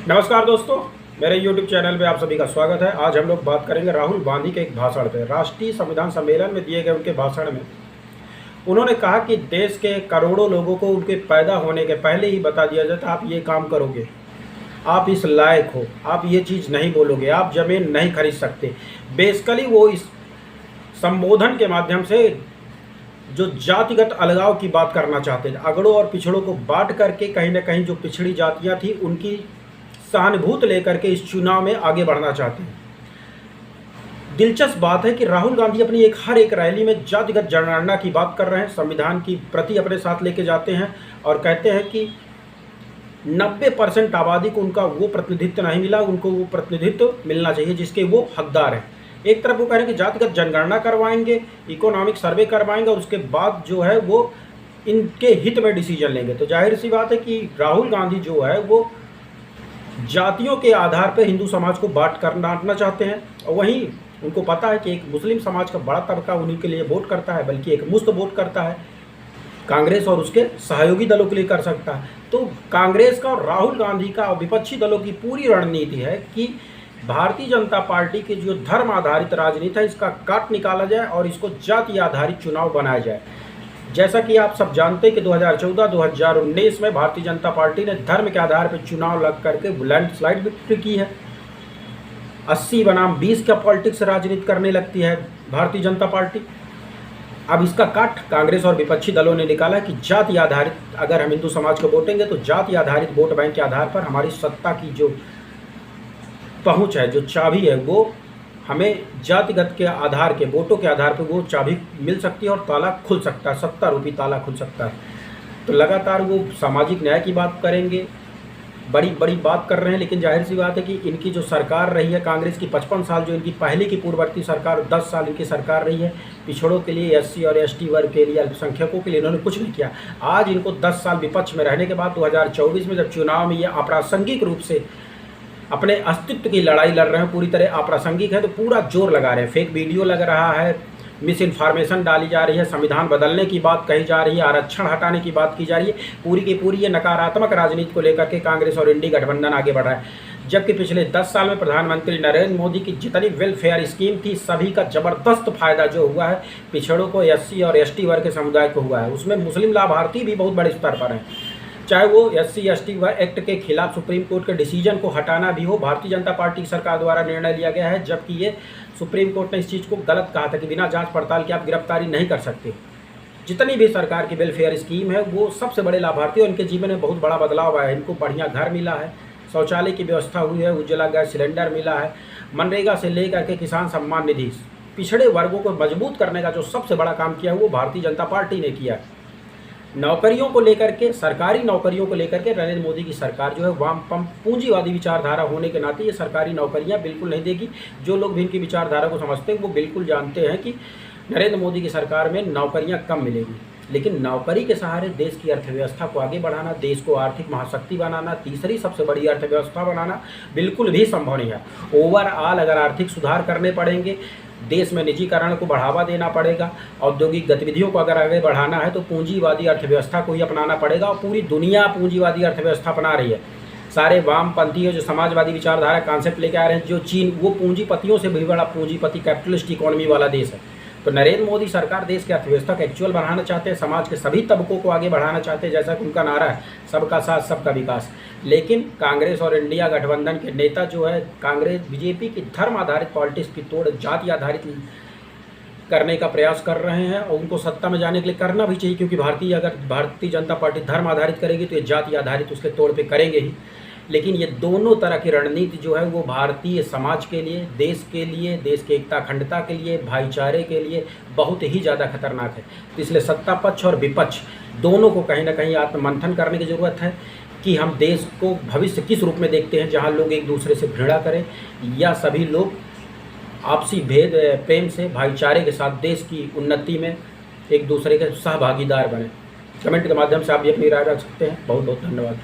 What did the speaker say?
नमस्कार दोस्तों, मेरे YouTube चैनल पे आप सभी का स्वागत है। आज हम लोग बात करेंगे राहुल गांधी के एक भाषण पे। राष्ट्रीय संविधान सम्मेलन में दिए गए उनके भाषण में उन्होंने कहा कि देश के करोड़ों लोगों को उनके पैदा होने के पहले ही बता दिया जाता, आप ये काम करोगे, आप इस लायक हो, आप ये चीज़ नहीं बोलोगे, आप ज़मीन नहीं खरीद सकते। बेसिकली वो इस संबोधन के माध्यम से जो जातिगत अलगाव की बात करना चाहते थे, अगड़ों और पिछड़ों को बांट करके कहीं ना कहीं जो पिछड़ी जातियां थी उनकी सहानुभूति लेकर के इस चुनाव में आगे बढ़ना चाहते हैं। दिलचस्प बात है कि राहुल गांधी अपनी हर एक रैली में जातिगत जनगणना की बात कर रहे हैं, संविधान की प्रति अपने साथ लेके जाते हैं और कहते हैं कि 90% आबादी को उनका वो प्रतिनिधित्व नहीं मिला, उनको वो प्रतिनिधित्व मिलना चाहिए जिसके वो हकदार हैं। एक तरफ वो कह रहे हैं कि जातिगत जनगणना करवाएंगे, इकोनॉमिक सर्वे करवाएंगे और उसके बाद जो है वो इनके हित में डिसीजन लेंगे। तो जाहिर सी बात है कि राहुल गांधी जो है वो जातियों के आधार पर हिंदू समाज को बांटना चाहते हैं। और वहीं उनको पता है कि एक मुस्लिम समाज का बड़ा तबका उन्हीं के लिए वोट करता है, बल्कि एक मुश्त वोट करता है, कांग्रेस और उसके सहयोगी दलों के लिए कर सकता है। तो कांग्रेस का और राहुल गांधी का और विपक्षी दलों की पूरी रणनीति है कि भारतीय जनता पार्टी की जो धर्म आधारित राजनीति है इसका काट निकाला जाए और इसको जाति आधारित चुनाव बनाया जाए। जैसा कि आप सब जानते हैं कि 2014-2019 में भारतीय जनता पार्टी ने धर्म के आधार पर चुनाव लड़ करके लैंडस्लाइड विक्ट्री की है। 80 बनाम 20 का पॉलिटिक्स राजनीति करने लगती है भारतीय जनता पार्टी। अब इसका काट कांग्रेस और विपक्षी दलों ने निकाला कि जाति आधारित, अगर हम हिंदू समाज को वोटेंगे तो जाति आधारित वोट बैंक के आधार पर हमारी सत्ता की जो पहुंच है, जो चाबी है, वो हमें जातिगत के आधार के वोटों के आधार पर वो चाबी मिल सकती है और ताला खुल सकता है, 70 रूपी ताला खुल सकता है। तो लगातार वो सामाजिक न्याय की बात करेंगे, बड़ी बड़ी बात कर रहे हैं। लेकिन जाहिर सी बात है कि इनकी जो सरकार रही है कांग्रेस की 55 साल, जो इनकी पहले की पूर्ववर्ती सरकार 10 साल इनकी सरकार रही है, पिछड़ों के लिए, SC और ST वर्ग के लिए, अल्पसंख्यकों के लिए इन्होंने कुछ नहीं किया। आज इनको 10 साल विपक्ष में रहने के बाद 2024 में जब चुनाव में ये अप्रासंगिक रूप से अपने अस्तित्व की लड़ाई लड़ रहे हैं, पूरी तरह अप्रासंगिक है, तो पूरा जोर लगा रहे हैं। फेक वीडियो लग रहा है, मिस इन्फॉर्मेशन डाली जा रही है, संविधान बदलने की बात कही जा रही है, आरक्षण हटाने की बात की जा रही है। पूरी की पूरी ये नकारात्मक राजनीति को लेकर के कांग्रेस और इंडी गठबंधन आगे बढ़ रहा है। जबकि पिछले 10 साल में प्रधानमंत्री नरेंद्र मोदी की जितनी वेलफेयर स्कीम थी, सभी का जबरदस्त फायदा जो हुआ है पिछड़ों को, SC और ST वर्ग के समुदाय को हुआ है। उसमें मुस्लिम लाभार्थी भी बहुत बड़े स्तर पर हैं। चाहे वो SC ST एक्ट के खिलाफ सुप्रीम कोर्ट के डिसीजन को हटाना भी हो, भारतीय जनता पार्टी की सरकार द्वारा निर्णय लिया गया है। जबकि ये सुप्रीम कोर्ट ने इस चीज़ को गलत कहा था कि बिना जांच पड़ताल के आप गिरफ्तारी नहीं कर सकते। जितनी भी सरकार की वेलफेयर स्कीम है वो सबसे बड़े लाभार्थी और इनके जीवन में बहुत बड़ा बदलाव आया है। इनको बढ़िया घर मिला है, शौचालय की व्यवस्था हुई है, उज्ज्वला गैस सिलेंडर मिला है, मनरेगा से लेकर के किसान सम्मान निधि। पिछड़े वर्गों को मजबूत करने का जो सबसे बड़ा काम किया है वो भारतीय जनता पार्टी ने किया है। नौकरियों को लेकर के, सरकारी नौकरियों को लेकर के नरेंद्र मोदी की सरकार जो है वामपंथ पूंजीवादी विचारधारा होने के नाते ये सरकारी नौकरियां बिल्कुल नहीं देगी। जो लोग भी इनकी विचारधारा को समझते हैं वो बिल्कुल जानते हैं कि नरेंद्र मोदी की सरकार में नौकरियां कम मिलेगी। लेकिन नौकरी के सहारे देश की अर्थव्यवस्था को आगे बढ़ाना, देश को आर्थिक महाशक्ति बनाना, तीसरी सबसे बड़ी अर्थव्यवस्था बनाना बिल्कुल भी संभव नहीं है। ओवरऑल अगर आर्थिक सुधार करने पड़ेंगे, देश में निजीकरण को बढ़ावा देना पड़ेगा, औद्योगिक गतिविधियों को अगर आगे बढ़ाना है तो पूंजीवादी अर्थव्यवस्था को ही अपनाना पड़ेगा। और पूरी दुनिया पूंजीवादी अर्थव्यवस्था अपना रही है। सारे वामपंथी जो समाजवादी विचारधारा कॉन्सेप्ट लेके आ रहे हैं, जो चीन, वो पूंजीपतियों से भी बड़ा पूंजीपति कैपिटलिस्ट इकोनॉमी वाला देश है। तो नरेंद्र मोदी सरकार देश की अर्थव्यवस्था को एक्चुअल बढ़ाना चाहते हैं, समाज के सभी तबकों को आगे बढ़ाना चाहते हैं, जैसा कि उनका नारा है सबका साथ सबका विकास। लेकिन कांग्रेस और इंडिया गठबंधन के नेता जो है, कांग्रेस बीजेपी की धर्म आधारित पॉलिटिक्स की तोड़ जाति आधारित करने का प्रयास कर रहे हैं और उनको सत्ता में जाने के लिए करना भी चाहिए, क्योंकि अगर भारतीय जनता पार्टी धर्म आधारित करेगी तो ये जाति आधारित उसके तोड़ पे करेंगे ही। लेकिन ये दोनों तरह की रणनीति जो है वो भारतीय समाज के लिए, देश के लिए, देश की एकता अखंडता के लिए, भाईचारे के लिए बहुत ही ज़्यादा खतरनाक है। तो इसलिए सत्ता पक्ष और विपक्ष दोनों को कहीं ना कहीं आत्ममंथन करने की ज़रूरत है कि हम देश को भविष्य किस रूप में देखते हैं, जहाँ लोग एक दूसरे से घृणा करें या सभी लोग आपसी भेद प्रेम से भाईचारे के साथ देश की उन्नति में एक दूसरे के सहभागीदार बने। कमेंट के माध्यम से आप भी अपनी राय रख सकते हैं। बहुत बहुत धन्यवाद।